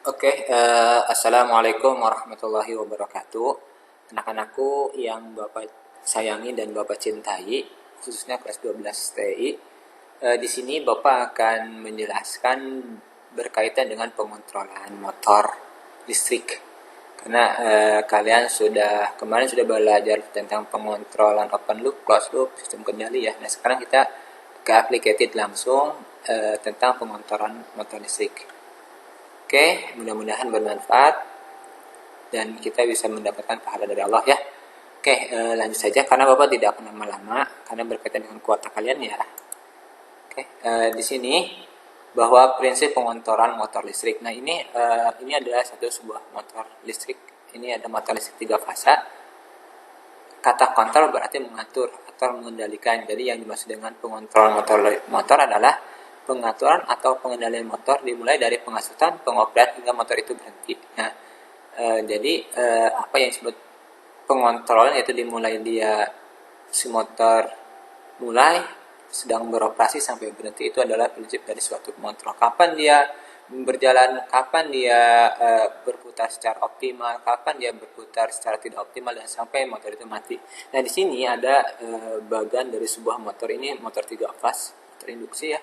Assalamualaikum warahmatullahi wabarakatuh. Anak-anakku yang Bapak sayangi dan Bapak cintai, khususnya kelas 12 TI. Di sini Bapak akan menjelaskan berkaitan dengan pengontrolan motor listrik. Karena kalian kemarin sudah belajar tentang pengontrolan open loop, closed loop, sistem kendali ya. Nah, sekarang kita ke applicated langsung tentang pengontrolan motor listrik. Oke, mudah-mudahan bermanfaat dan kita bisa mendapatkan pahala dari Allah ya. Oke, lanjut saja karena Bapak tidak akan lama-lama karena berkaitan dengan kuota kalian ya. Oke, di sini bahwa prinsip pengontrolan motor listrik. Nah, ini adalah sebuah motor listrik. Ini ada motor listrik 3 fasa. Kata kontrol berarti mengatur atau mengendalikan. Jadi yang dimaksud dengan pengontrolan motor adalah pengaturan atau pengendalian motor dimulai dari pengasutan, pengoperasian hingga motor itu berhenti. Nah, jadi apa yang disebut pengontrolan yaitu dimulai si motor mulai sedang beroperasi sampai berhenti, itu adalah prinsip dari suatu pengontrol. Kapan dia berjalan, kapan dia berputar secara optimal, kapan dia berputar secara tidak optimal dan sampai motor itu mati. Nah, di sini ada bagian dari sebuah motor, ini motor 3 fase, motor induksi ya.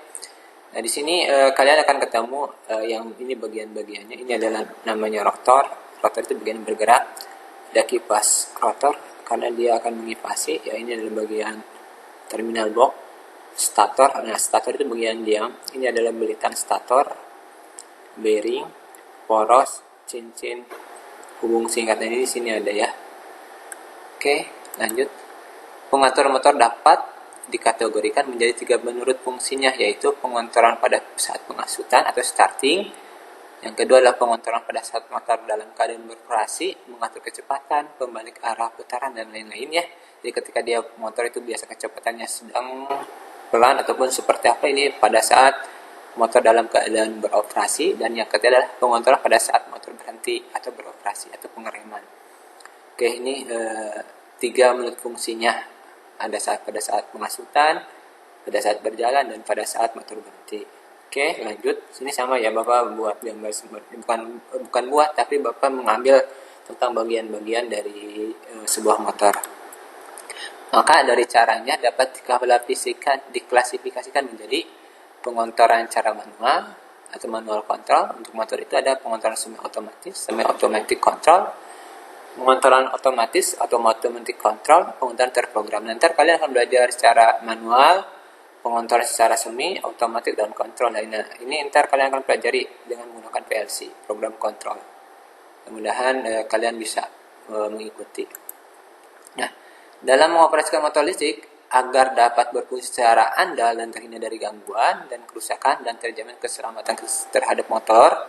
Nah, di sini kalian akan ketemu yang ini bagian-bagiannya. Ini adalah namanya rotor. Rotor itu bagian bergerak. Ada kipas rotor karena dia akan mengipasi. Ya, ini adalah bagian terminal box. Stator. Nah, stator itu bagian diam. Ini adalah belitan stator, bearing, poros, cincin, hubung singkatnya ini di sini ada ya. Oke, lanjut. Pengatur motor dapat dikategorikan menjadi 3 menurut fungsinya, yaitu pengontrolan pada saat pengasutan atau starting. Yang kedua adalah pengontrolan pada saat motor dalam keadaan beroperasi, mengatur kecepatan, pembalik arah putaran dan lain-lain ya. Jadi ketika motor itu biasa kecepatannya sedang, pelan ataupun seperti apa, ini pada saat motor dalam keadaan beroperasi. Dan yang ketiga adalah pengontrolan pada saat motor berhenti atau beroperasi atau pengereman. Oke, ini 3 menurut fungsinya. Ada pada saat pengasutan, pada saat berjalan, dan pada saat motor berhenti. Oke, lanjut. Sini sama ya, Bapak buat gambar bukan buat, tapi Bapak mengambil tentang bagian-bagian dari sebuah motor. Maka dari caranya dapat diklasifikasikan menjadi pengontrolan cara manual atau manual control. Untuk motor itu ada pengontrolan semi-automatic control, pengontrolan otomatis atau automatic control, pengontrolan terprogram. Nanti kalian akan belajar secara manual, pengontrolan secara semi, otomatis, dan kontrol lainnya. Ini ntar kalian akan pelajari dengan menggunakan PLC, program kontrol. Mudah-mudahan kalian bisa mengikuti. Nah, dalam mengoperasikan motor listrik, agar dapat berfungsi secara andal dan terhindar dari gangguan dan kerusakan dan terjamin keselamatan terhadap motor,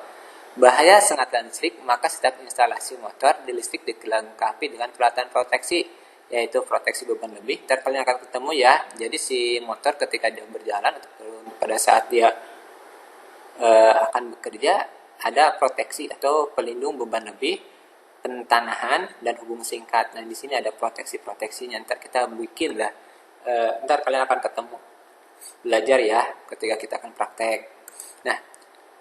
bahaya sengatan listrik, maka setiap instalasi motor di listrik dilengkapi dengan peralatan proteksi, yaitu proteksi beban lebih. Ntar kalian akan ketemu ya. Jadi si motor ketika dia berjalan ataupun pada saat dia akan bekerja, ada proteksi atau pelindung beban lebih, pentanahan, dan hubung singkat. Nah, di sini ada proteksi-proteksinya. Ntar kita bikin lah. Ntar kalian akan ketemu belajar ya ketika kita akan praktek. Nah,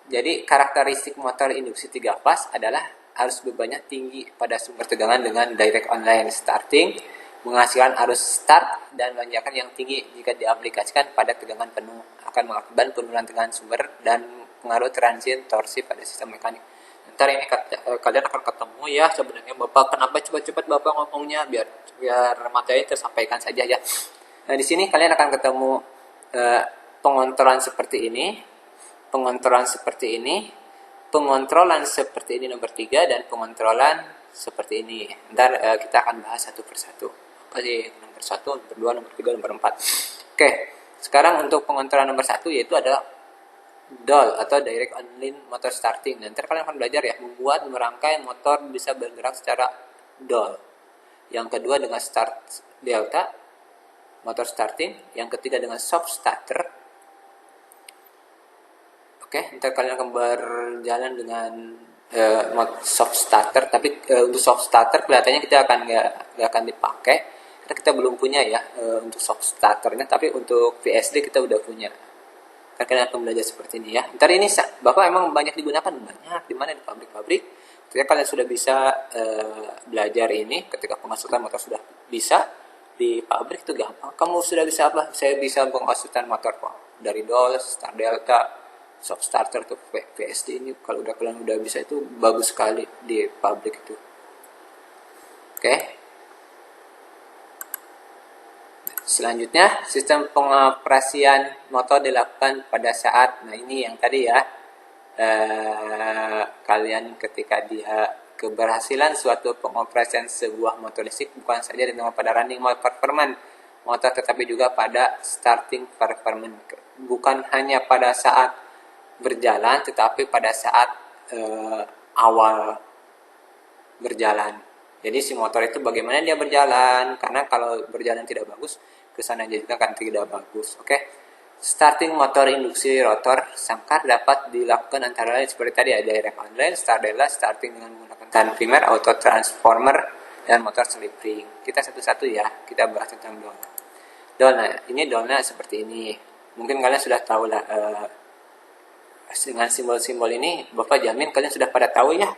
jadi karakteristik motor induksi 3 fase adalah arus bebannya tinggi pada sumber tegangan dengan direct online starting, menghasilkan arus start dan lonjakan yang tinggi jika diaplikasikan pada tegangan penuh, akan mengakibatkan penurunan tegangan sumber dan pengaruh transient torsi pada sistem mekanik. Ntar ini kalian akan ketemu ya. Sebenarnya Bapak kenapa cepat-cepat Bapak ngomongnya, biar materi tersampaikan saja ya. Nah, di sini kalian akan ketemu pengontrolan seperti ini, pengontrolan seperti ini, pengontrolan seperti ini nomor 3, dan pengontrolan seperti ini. Ntar kita akan bahas satu persatu. Apa sih nomor 1, nomor 2, nomor 3, nomor 4. Oke, sekarang untuk pengontrolan nomor 1 yaitu adalah DOL atau Direct Online Motor Starting. Nanti kalian akan belajar ya, membuat merangkai motor bisa bergerak secara DOL. Yang kedua dengan start delta, motor starting. Yang ketiga dengan soft starter. Oke, ntar kalian akan berjalan dengan soft starter, tapi untuk soft starter kelihatannya kita akan nggak akan dipakai karena kita belum punya ya untuk soft starternya, tapi untuk VSD kita udah punya. Kalian akan belajar seperti ini ya. Ntar ini Bapak emang banyak digunakan, banyak di mana di pabrik-pabrik. Ketika kalian sudah bisa belajar ini, ketika pengasutan motor sudah bisa di pabrik itu gampang. Kamu sudah bisa apa? Saya bisa pengasutan motor Pak. Dari DOL, Start Delta, Soft Starter tuh VSD ini kalau kalian udah bisa itu bagus sekali di pabrik itu. Oke. Selanjutnya, sistem pengoperasian motor dilakukan pada saat, nah ini yang tadi ya, kalian ketika dia keberhasilan suatu pengoperasian sebuah motor listrik bukan saja ditentukan pada running mode performance motor, tetapi juga pada starting performance. Bukan hanya pada saat berjalan, tetapi pada saat awal berjalan. Jadi si motor itu bagaimana dia berjalan, karena kalau berjalan tidak bagus, kesananya juga kan tidak bagus. Oke. Starting motor induksi rotor sangkar dapat dilakukan antara lain seperti tadi ada direct online, start delta, starting dengan menggunakan tahanan primer, auto transformer, dan motor slip ring. Kita satu-satu ya, kita bahas tentang DOL. DOL, nah ini DOL-nya seperti ini. Mungkin kalian sudah tahu lah, dengan simbol-simbol ini, Bapak jamin kalian sudah pada tahu ya.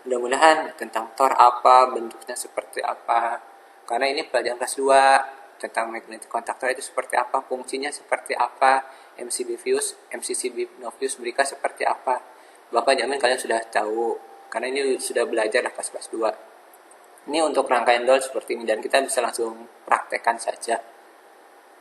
Mudah-mudahan tentang tor apa, bentuknya seperti apa. Karena ini pelajaran kelas 2 tentang magnetic contactor itu seperti apa, fungsinya seperti apa, MCB fuse, MCCB no fuse mereka seperti apa. Bapak jamin kalian sudah tahu karena ini sudah belajar kelas 2. Ini untuk rangkaian DOL seperti ini dan kita bisa langsung praktekkan saja.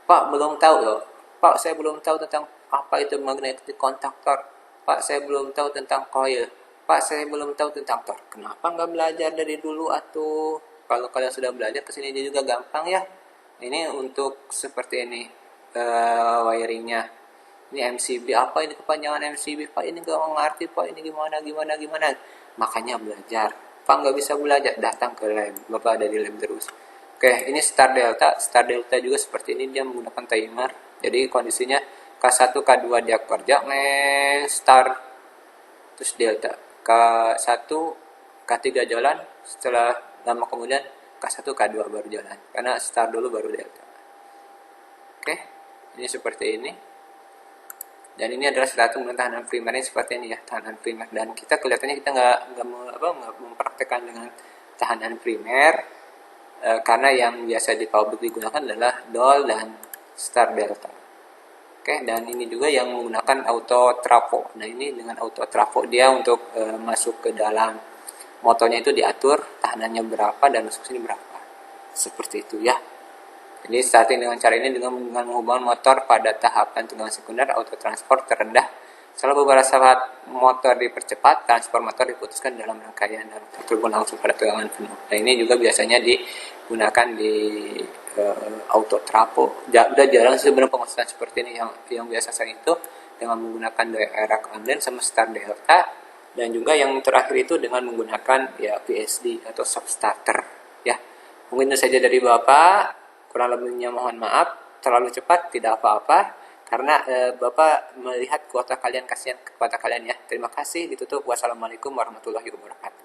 Pak belum tahu loh. Pak saya belum tahu tentang apa itu magnetic contactor. Pak saya belum tahu tentang coil. Pak saya belum tahu tentang tor. Kenapa nggak belajar dari dulu atuh? Kalau kalian sudah belajar kesini juga gampang ya. Ini untuk seperti ini wiringnya. Ini MCB apa ini kepanjangan MCB Pak? Ini nggak mengerti Pak. Ini gimana. Makanya belajar. Pak nggak bisa belajar datang ke lab. Bapak ada di lab terus. Oke, ini start delta. Start delta juga seperti ini dia menggunakan timer. Jadi kondisinya K1 K2 dia kerja start terus delta. K1, K3 jalan, setelah lama kemudian K1, K2 baru jalan. Karena start dulu baru delta. Oke, ini seperti ini. Dan ini adalah satu tahanan primernya seperti ini ya, tahanan primer. Dan kita kelihatannya kita nggak mempraktekkan dengan tahanan primer, karena yang biasa di pabrik digunakan adalah DOL dan start delta. Oke, dan ini juga yang menggunakan auto trafo. Nah, ini dengan auto trafo dia untuk masuk ke dalam motornya itu diatur tahanannya berapa dan masuk sini berapa. Seperti itu ya. Jadi starting dengan cara ini dengan menghubungkan motor pada tahapan tegangan sekunder auto transport terendah. Setelah beberapa saat motor dipercepat, transport motor diputuskan dalam rangkaian dan turbo langsung pada tegangan penuh. Nah, ini juga biasanya digunakan di auto trafo. Udah jarang sebenarnya pengusaha seperti ini yang biasa saya itu dengan menggunakan direct online sama start delta, dan juga yang terakhir itu dengan menggunakan ya VSD atau soft starter ya. Mungkin itu saja dari Bapak, kurang lebihnya mohon maaf, terlalu cepat tidak apa-apa karena Bapak melihat kuota kalian, kasihan kepada kalian ya. Terima kasih, ditutup. Wassalamualaikum warahmatullahi wabarakatuh.